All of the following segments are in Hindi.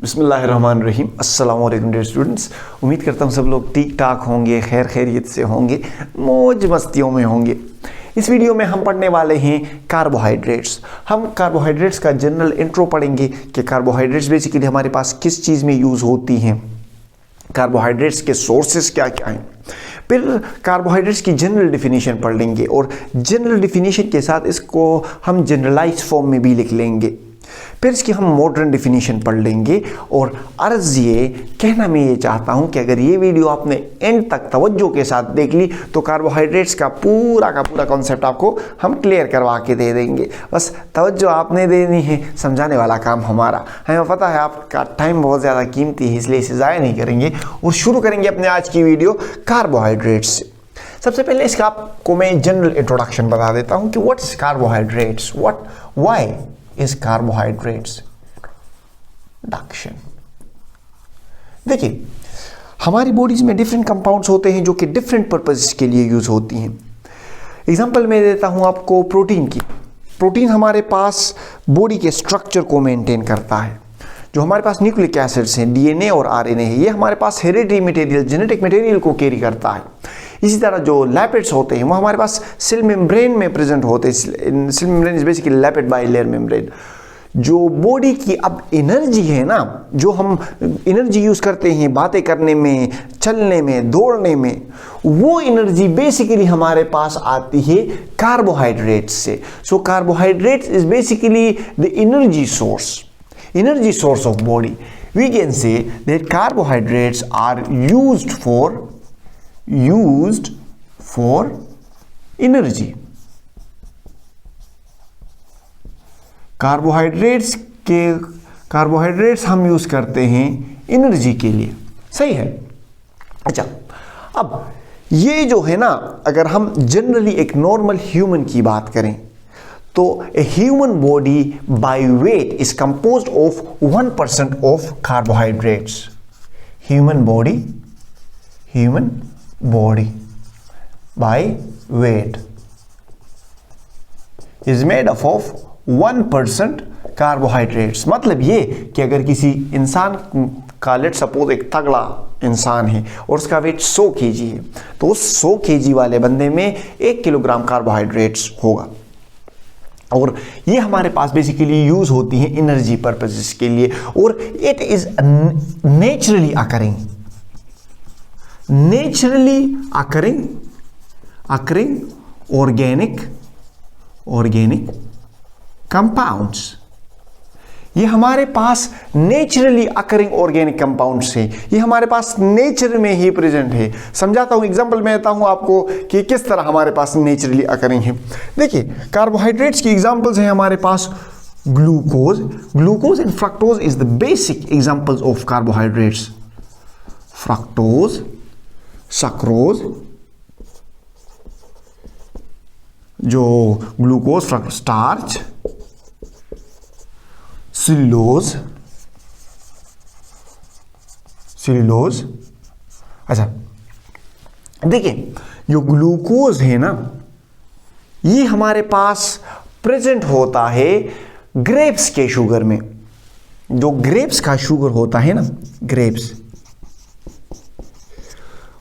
बिस्मिल्लाहिर्रहमानिर्रहीम। अस्सलाम वालेकुम डियर स्टूडेंट्स। उम्मीद करता हूँ सब लोग ठीक ठाक होंगे, खैर खैरियत से होंगे, मौज मस्तियों में होंगे। इस वीडियो में हम पढ़ने वाले हैं कार्बोहाइड्रेट्स। हम कार्बोहाइड्रेट्स का जनरल इंट्रो पढ़ेंगे कि कार्बोहाइड्रेट्स बेसिकली हमारे पास किस चीज़ में यूज़ होती हैं, कार्बोहाइड्रेट्स के सोर्सेस क्या क्या हैं। फिर कार्बोहाइड्रेट्स की जनरल डिफिनीशन पढ़ लेंगे और जनरल डिफिनीशन के साथ इसको हम जनरलाइज फॉर्म में भी लिख लेंगे। फिर इसकी हम मॉडर्न डिफिनीशन पढ़ लेंगे। और अर्ज़ ये कहना मैं ये चाहता हूँ कि अगर ये वीडियो आपने एंड तक तवज्जो के साथ देख ली तो कार्बोहाइड्रेट्स का पूरा कॉन्सेप्ट आपको हम क्लियर करवा के दे देंगे। बस तवज्जो आपने देनी है, समझाने वाला काम हमारा। हमें पता है आपका टाइम बहुत ज़्यादा कीमती है, इसलिए इसे ज़ाया नहीं करेंगे और शुरू करेंगे अपने आज की वीडियो कार्बोहाइड्रेट्स से। सबसे पहले इसका आपको मैं जनरल इंट्रोडक्शन बता देता हूँ कि what is carbohydrates, why is carbohydrates introduction. देखिए, हमारी बॉडीज में डिफरेंट कंपाउंड्स होते हैं जो कि डिफरेंट पर्पसेस के लिए यूज होती हैं। एग्जांपल मैं देता हूं आपको प्रोटीन की। प्रोटीन हमारे पास बॉडी के स्ट्रक्चर को मेंटेन करता है। जो हमारे पास न्यूक्लिक एसिड्स हैं, डीएनए और आरएनए है, ये हमारे पास हेरिडिटरी मटेरियल, जेनेटिक मटेरियल को कैरी करता है। इसी तरह जो लैपिड्स होते हैं वो हमारे पास सेल मेम्ब्रेन में प्रेजेंट होते हैं। Cell membrane is basically lipid bilayer membrane. जो बॉडी की अब एनर्जी है ना, जो हम एनर्जी यूज करते हैं बातें करने में, चलने में, दौड़ने में, वो एनर्जी बेसिकली हमारे पास आती है कार्बोहाइड्रेट्स से। So carbohydrates is basically the energy source of body. We can say that carbohydrates are used for energy. Carbohydrates हम यूज करते हैं एनर्जी के लिए, सही है। अच्छा, अब ये जो है ना, अगर हम जनरली एक नॉर्मल ह्यूमन की बात करें तो a human body by weight is composed of 1% of carbohydrates. Human body by weight is made up of 1% carbohydrates. मतलब ये कि अगर किसी इंसान का, लेट सपोज एक तगड़ा इंसान है और उसका वेट 100 kg है, तो उस 100 kg वाले बंदे में 1 किलोग्राम कार्बोहाइड्रेट्स होगा। और ये हमारे पास बेसिकली यूज होती है एनर्जी पर्पसेस के लिए। और it is naturally occurring organic compounds. ये हमारे पास नेचुरली अकरिंग ऑर्गेनिक कंपाउंड्स है, ये हमारे पास नेचर में ही प्रेजेंट है। समझाता हूं, एग्जांपल में देता हूं आपको कि किस तरह हमारे पास नेचुरली अकरिंग है। देखिए, कार्बोहाइड्रेट्स की एग्जांपल्स हैं हमारे पास glucose and fructose is the basic examples of carbohydrates. Fructose, sucrose, जो ग्लूकोज, स्टार्च, सेल्यूलोज। अच्छा, देखिए, जो ग्लूकोज है ना, ये हमारे पास प्रेजेंट होता है ग्रेप्स के शुगर में। जो ग्रेप्स का शुगर होता है ना, ग्रेप्स,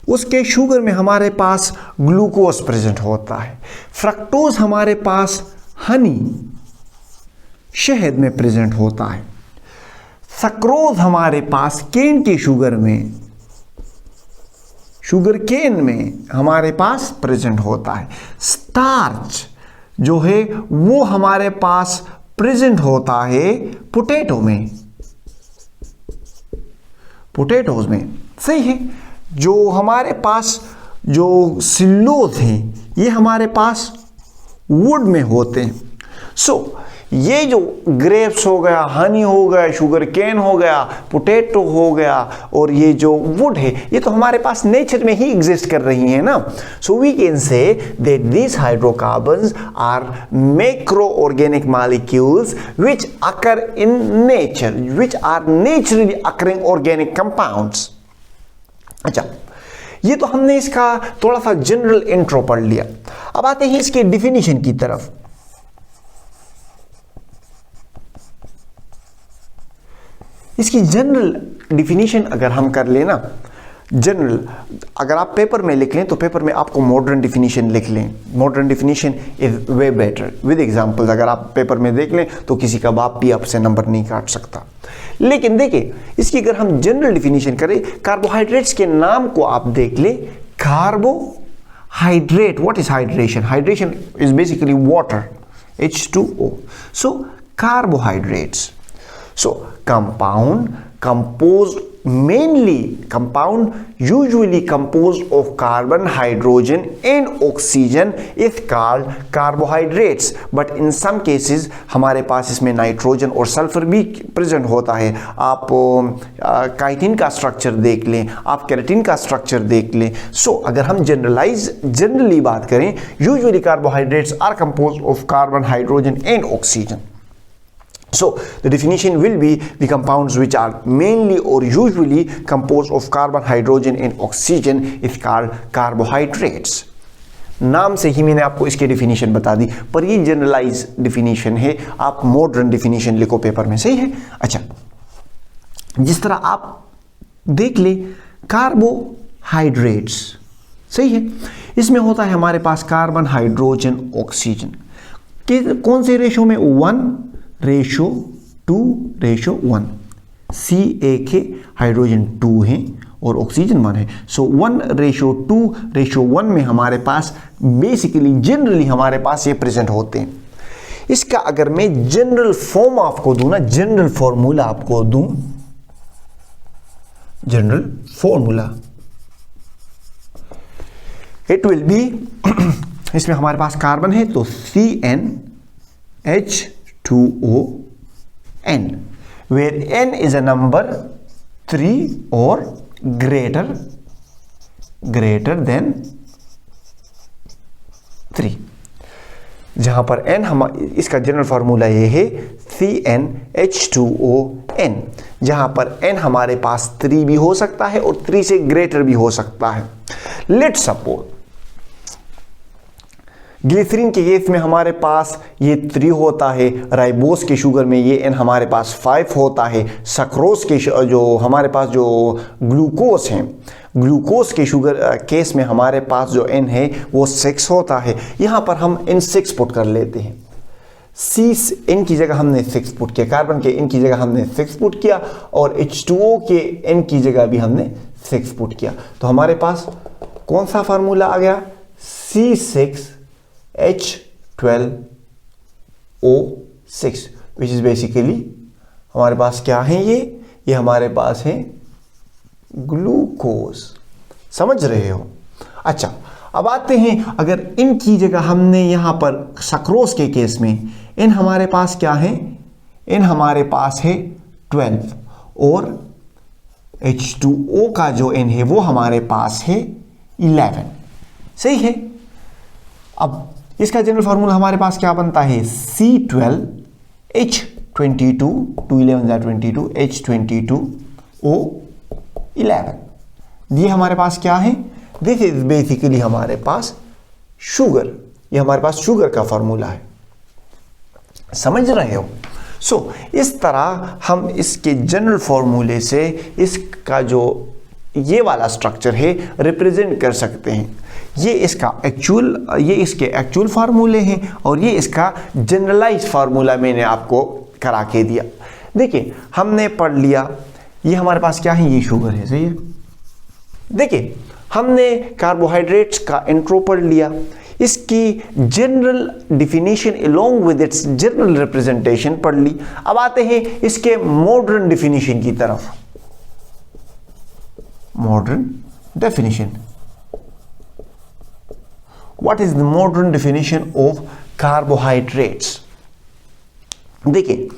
उसके शुगर में हमारे पास ग्लूकोज प्रेजेंट होता है। फ्रक्टोज हमारे पास हनी, शहद में प्रेजेंट होता है। सक्रोज हमारे पास केन के शुगर केन में हमारे पास प्रेजेंट होता है। स्टार्च जो है वो हमारे पास प्रेजेंट होता है पोटैटोज में, सही है। जो हमारे पास जो सेल्यूलोज है ये हमारे पास वुड में होते हैं। सो ये जो ग्रेप्स हो गया, हनी हो गया, शुगर केन हो गया, पोटैटो हो गया, और ये जो वुड है, ये तो हमारे पास नेचर में ही एग्जिस्ट कर रही है ना। So we can say that these hydrocarbons are macro organic molecules which occur in nature, which are naturally occurring organic compounds. अच्छा, ये तो हमने इसका थोड़ा सा जनरल इंट्रो पढ़ लिया। अब आते हैं इसके डिफिनीशन की तरफ। इसकी जनरल डिफिनीशन अगर हम कर लेना, जनरल अगर आप पेपर में लिख लें तो पेपर में आपको मॉडर्न डिफिनीशन लिख लें, modern definition is way better with examples. अगर आप पेपर में देख लें तो किसी का बाप भी आपसे नंबर नहीं काट सकता। लेकिन देखिए इसकी अगर हम जनरल डिफिनीशन करें, कार्बोहाइड्रेट्स के नाम को आप देख लें, carbohydrate, what is hydration? Hydration is basically water, H2O. So carbohydrates, so compound usually composed of carbon, hydrogen and oxygen is called carbohydrates. But in some cases हमारे पास इसमें नाइट्रोजन और सल्फर भी प्रेजेंट होता है। आप काइटिन का स्ट्रक्चर देख लें, आप केराटिन का स्ट्रक्चर देख लें। सो अगर हम जनरली बात करें, usually carbohydrates are composed of carbon, hydrogen and oxygen. So the definition will be the compounds which are mainly or usually composed of carbon, hydrogen and oxygen is called carbohydrates. नाम से ही मैंने आपको इसकी डिफिनीशन बता दी, पर ये जनरलाइज डिफिनीशन है, आप मॉडर्न डिफिनीशन लिखो पेपर में, सही है। अच्छा, जिस तरह आप देख ले कार्बोहाइड्रेट्स, सही है, इसमें होता है हमारे पास कार्बन, हाइड्रोजन, ऑक्सीजन के कौन से रेशो में? 1:2:1। CH हाइड्रोजन 2 है और ऑक्सीजन 1 है। सो 1:2:1 में हमारे पास बेसिकली जनरली हमारे पास ये प्रेजेंट होते हैं। इसका अगर मैं जनरल फॉर्म आपको दूं ना, जनरल फॉर्मूला आपको दूं, general formula it will be इसमें हमारे पास कार्बन है तो CnH2ON, where N is a number 3 or greater than 3। जहां पर N इसका जनरल फार्मूला ये है CnH2ON, जहां पर N हमारे पास 3 भी हो सकता है और 3 से ग्रेटर भी हो सकता है। लेट्स सपोज ग्लिसरीन के केस में हमारे पास ये 3 होता है, राइबोस के शुगर में ये N हमारे पास 5 होता है, सक्रोज के जो हमारे पास जो ग्लूकोज हैं, ग्लूकोज के शुगर केस में हमारे पास जो N है वो 6 होता है। यहाँ पर हम N6 पुट कर लेते हैं, N की जगह हमने 6 पुट किया, कार्बन के N की जगह हमने 6 पुट किया और H2O के N की जगह भी हमने 6 पुट किया। तो हमारे पास कौन सा फार्मूला आ गया? C6H12O6, विच इज बेसिकली हमारे पास क्या है? ये हमारे पास है ग्लूकोज। समझ रहे हो? अच्छा, अब आते हैं, अगर इन की जगह हमने यहां पर सक्रोज के केस में इन हमारे पास क्या है? इन हमारे पास है 12 और H2O का जो N है वो हमारे पास है 11, सही है। अब इसका जनरल फार्मूला हमारे पास क्या बनता है? C12H22, 2 11 22, H22O11। ये हमारे पास क्या है? दिस इज बेसिकली हमारे पास शुगर, ये हमारे पास शुगर का फार्मूला है। समझ रहे हो? सो इस तरह हम इसके जनरल फार्मूले से इसका जो ये वाला स्ट्रक्चर है रिप्रेजेंट कर सकते हैं। ये इसके एक्चुअल फार्मूले हैं और ये इसका जनरलाइज फार्मूला मैंने आपको करा के दिया। देखिए हमने पढ़ लिया, ये हमारे पास क्या है? ये शुगर है, सही है। देखिए हमने कार्बोहाइड्रेट्स का इंट्रो पढ़ लिया, इसकी general definition along with its general representation पढ़ ली। अब आते हैं इसके मॉडर्न डिफिनीशन की तरफ। Modern definition, what is the modern definition of carbohydrates? देखिए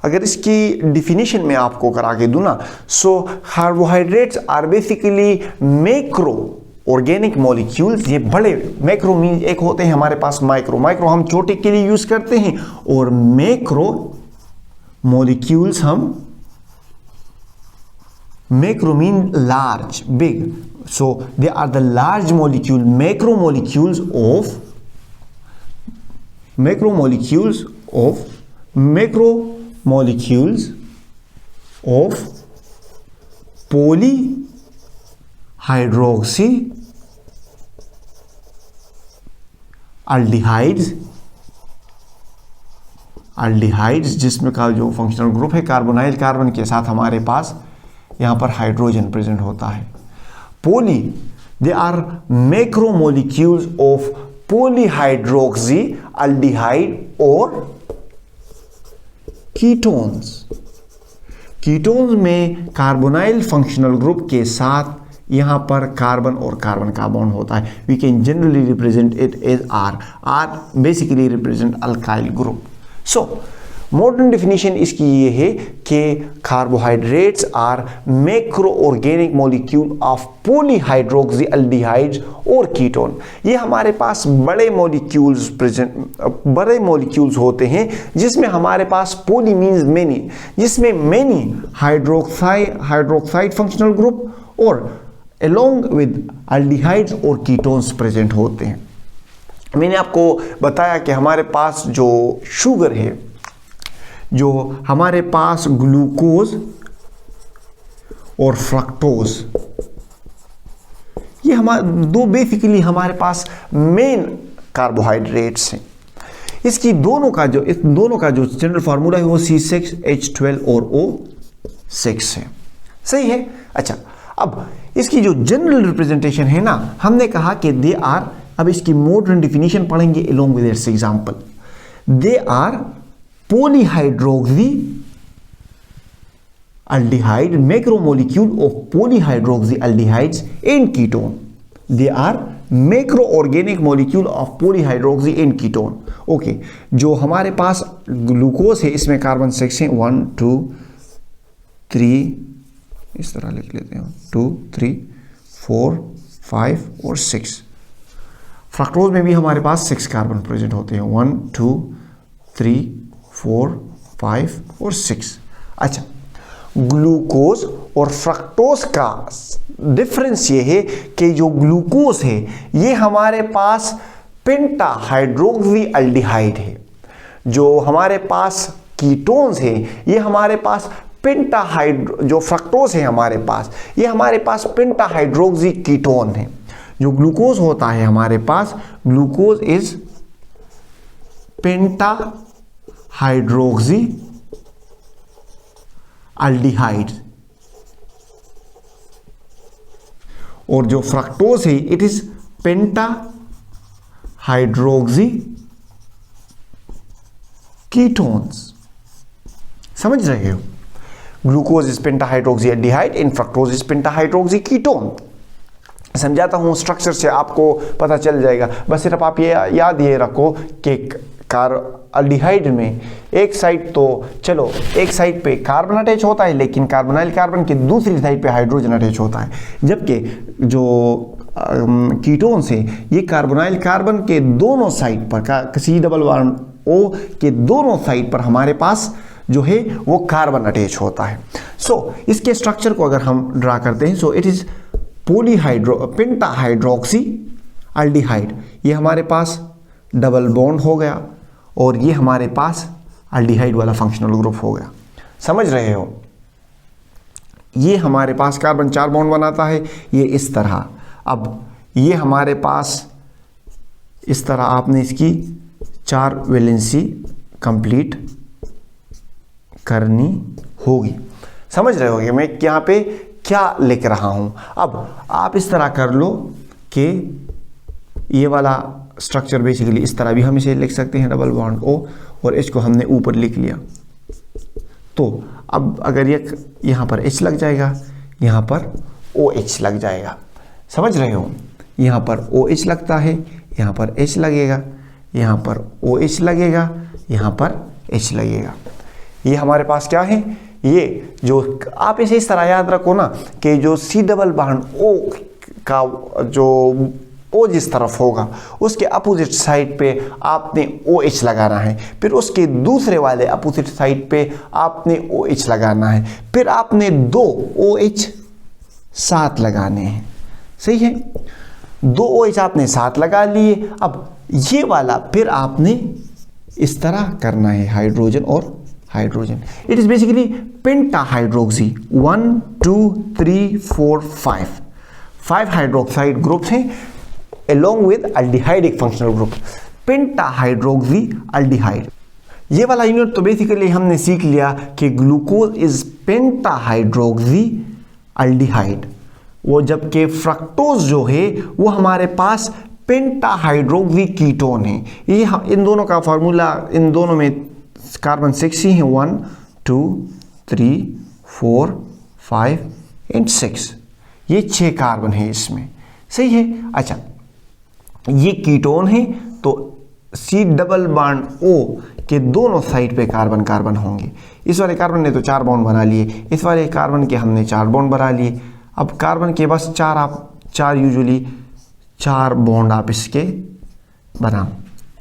अगर इसकी डिफिनेशन में आपको करा के दूं ना, so carbohydrates are basically macro organic molecules. ये बड़े मैक्रो मीन एक होते हैं हमारे पास माइक्रो हम छोटे के लिए यूज करते हैं और मैक्रो मॉलिक्यूल्स हम macro mean large, big, so they are the large molecule macromolecules of of polyhydroxy aldehydes जिसमें का जो फंक्शनल ग्रुप है कार्बोनाइल कार्बन के साथ हमारे पास यहां पर हाइड्रोजन प्रेजेंट होता है। Poly they are macromolecules of polyhydroxy aldehyde और कीटोन्स। कीटोन्स में कार्बोनाइल फंक्शनल ग्रुप के साथ यहां पर कार्बन और कार्बन का बॉन्ड होता है। We can generally represent it as R. R basically represent alkyl group. So modern definition इसकी ये है कि carbohydrates are macro organic molecule of polyhydroxy aldehydes और कीटोन। ये हमारे पास बड़े मॉलिक्यूल्स होते हैं जिसमें हमारे पास पॉली मीन्स मेनी, जिसमें मेनी हाइड्रोक्साइड फंक्शनल ग्रुप और along with aldehydes और कीटोन्स प्रेजेंट होते हैं। मैंने आपको बताया कि हमारे पास जो शुगर है, जो हमारे पास ग्लूकोज और फ्रक्टोज, ये हमारे दो बेसिकली हमारे पास मेन कार्बोहाइड्रेट्स हैं। इन दोनों का जो जनरल फार्मूला है वो C6H12 और O6 है। सही है। अच्छा, अब इसकी जो जनरल रिप्रेजेंटेशन है ना, हमने कहा कि दे आर, अब इसकी मॉडर्न डिफिनीशन पढ़ेंगे along with its example. They are polyhydroxy aldehyde macromolecule of polyhydroxy aldehydes and ketone. They are macroorganic molecule of polyhydroxy and ketone. Okay, जो हमारे पास ग्लूकोज है इसमें कार्बन 6 है, 1 2 3, इस तरह लिख लेते हैं 2 3 4 5 और 6। फ्रक्टोज में भी हमारे पास 6 कार्बन प्रेजेंट होते हैं, 1 2 3 4 5 और 6। अच्छा, ग्लूकोज और फ्रक्टोज का डिफरेंस ये है कि जो ग्लूकोज है ये हमारे पास पेंटाहाइड्रोक्सी अल्डिहाइड है, जो हमारे पास कीटोन्स है ये हमारे पास जो फ्रक्टोज है हमारे पास, ये हमारे पास पेंटाहाइड्रोक्सी कीटोन है। जो ग्लूकोज होता है हमारे पास, ग्लूकोज इज पेंटाहाइड्रोक्सी अल्डिहाइड, और जो फ्रक्टोज है इट इज पेंटाहाइड्रोक्सी कीटोन्स। समझ रहे हो? Glucose is pentahydroxy aldehyde and fructose is pentahydroxy ketone. समझाता हूं, स्ट्रक्चर से आपको पता चल जाएगा। बस सिर्फ आप ये याद ये रखो कि अल्डिहाइड में एक साइड तो चलो एक साइड पे कार्बन अटैच होता है, लेकिन कार्बोनाइल कार्बन की दूसरी साइड पे हाइड्रोजन अटैच होता है, जबकि जो कीटोन से ये कार्बोनाइल कार्बन के दोनों साइड पर C+O के दोनों साइड पर हमारे पास जो है वो कार्बन अटैच होता है। सो इसके स्ट्रक्चर को अगर हम ड्रा करते हैं, सो इट इज पेंटाहाइड्रोक्सी अल्डिहाइड, ये हमारे पास डबल बॉन्ड हो गया और ये हमारे पास अल्डिहाइड वाला फंक्शनल ग्रुप हो गया। समझ रहे हो? ये हमारे पास कार्बन 4 बॉन्ड बनाता है, ये इस तरह। अब ये हमारे पास इस तरह आपने इसकी 4 वैलेंसी कंप्लीट करनी होगी। समझ रहे होगे मैं यहाँ पे क्या लिख रहा हूं? अब आप इस तरह कर लो कि ये वाला स्ट्रक्चर बेसिकली इस तरह भी हम इसे लिख सकते हैं, डबल बॉन्ड O और H को हमने ऊपर लिख लिया। तो अब अगर ये यहाँ पर H लग जाएगा, यहाँ पर OH लग जाएगा। समझ रहे हो? यहाँ पर OH लगता है, यहाँ पर H लगेगा, यहाँ पर OH लगेगा, यहाँ पर H लगेगा। ये हमारे पास क्या है? ये जो आप इसे इस तरह याद रखो ना कि जो C+O का जो O जिस तरफ होगा उसके अपोजिट साइड पे आपने OH लगाना है, फिर उसके दूसरे वाले अपोजिट साइड पे आपने OH लगाना है, फिर आपने 2 OH साथ लगाने हैं। सही है? 2 OH आपने साथ लगा लिए। अब ये वाला फिर आपने इस तरह करना है, हाइड्रोजन और hydrogen. It is basically pentahydroxy, 1 2 3 4 5 hydroxide groups हैं along with aldehyde एक फंक्शनल ग्रुप, पेंटाहाइड्रोक्सी अल्डिहाइड। ये वाला यूनिट तो बेसिकली हमने सीख लिया कि ग्लूकोज इज पेंटाहाइड्रोक्सी अल्डिहाइड, वो जबकि फ्रक्टोज जो है वो हमारे पास पेंटाहाइड्रोक्सी कीटोन है। ये इन दोनों का फार्मूला, इन दोनों में कार्बन 6 ही है, 1 2 3 4 5 एंड 6, ये 6 कार्बन है इसमें, सही है। अच्छा, ये कीटोन है तो C डबल बॉन्ड O के दोनों साइड पे कार्बन कार्बन होंगे। इस वाले कार्बन ने तो 4 बॉन्ड बना लिए, इस वाले कार्बन के हमने 4 बॉन्ड बना लिए। अब कार्बन के बस 4 यूजुअली 4 बॉन्ड आप इसके बनाओ,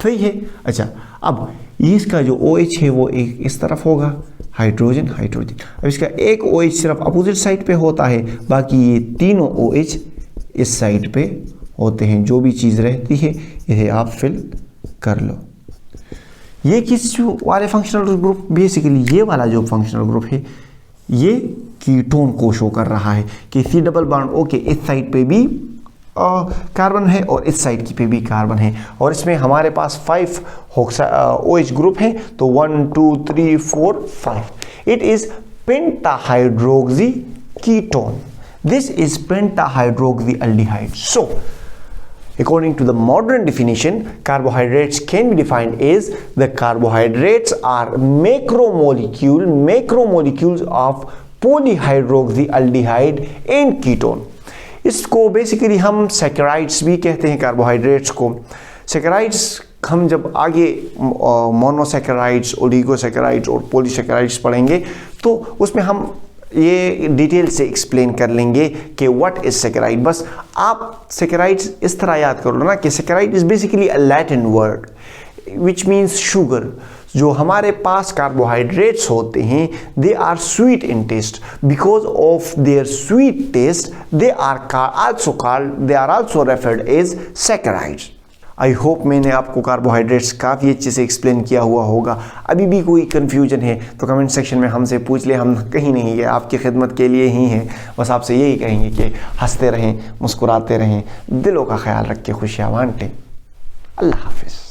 सही है। अच्छा, अब इसका जो OH है वो एक इस तरफ होगा, हाइड्रोजन हाइड्रोजन। अब इसका एक OH सिर्फ अपोजिट साइड पे होता है, बाकी ये तीनों OH इस साइड पे होते हैं। जो भी चीज़ रहती है इसे आप फिल कर लो। ये किस वाले फंक्शनल ग्रुप, बेसिकली ये वाला जो फंक्शनल ग्रुप है ये कीटोन को शो कर रहा है कि C डबल बॉन्ड O के इस साइड पे भी कार्बन है और इस साइड की पे भी कार्बन है, और इसमें हमारे पास 5 OH ग्रुप हैं, तो 1 2 3 4 5। It is pentahydroxy ketone, this is pentahydroxy aldehyde. So according to the modern definition, carbohydrates can be defined as the carbohydrates are macromolecules of polyhydroxyaldehyde and ketone। इसको बेसिकली हम सैकराइड्स भी कहते हैं, कार्बोहाइड्रेट्स को। सैकराइड्स हम जब आगे मोनोसैकराइड्स, ओलिगोसैकराइड्स और पॉलीसैकराइड्स पढ़ेंगे तो उसमें हम ये डिटेल से एक्सप्लेन कर लेंगे कि व्हाट इज सैकराइड। बस आप सैकराइड्स इस तरह याद कर लो ना कि saccharide is basically a Latin word which means sugar. जो हमारे पास कार्बोहाइड्रेट्स होते हैं they are sweet in taste, because of their sweet taste they are also referred as saccharides. I hope मैंने आपको कार्बोहाइड्रेट्स काफ़ी अच्छे से एक्सप्लेन किया हुआ होगा। अभी भी कोई कन्फ्यूजन है तो कमेंट सेक्शन में हमसे पूछ ले, हम कहीं नहीं है, आपकी खिदमत के लिए ही हैं। बस आपसे यही कहेंगे कि हंसते रहें, मुस्कुराते रहें, दिलों का ख्याल रख के खुशियाँ बांटें। अल्लाह हाफिज़।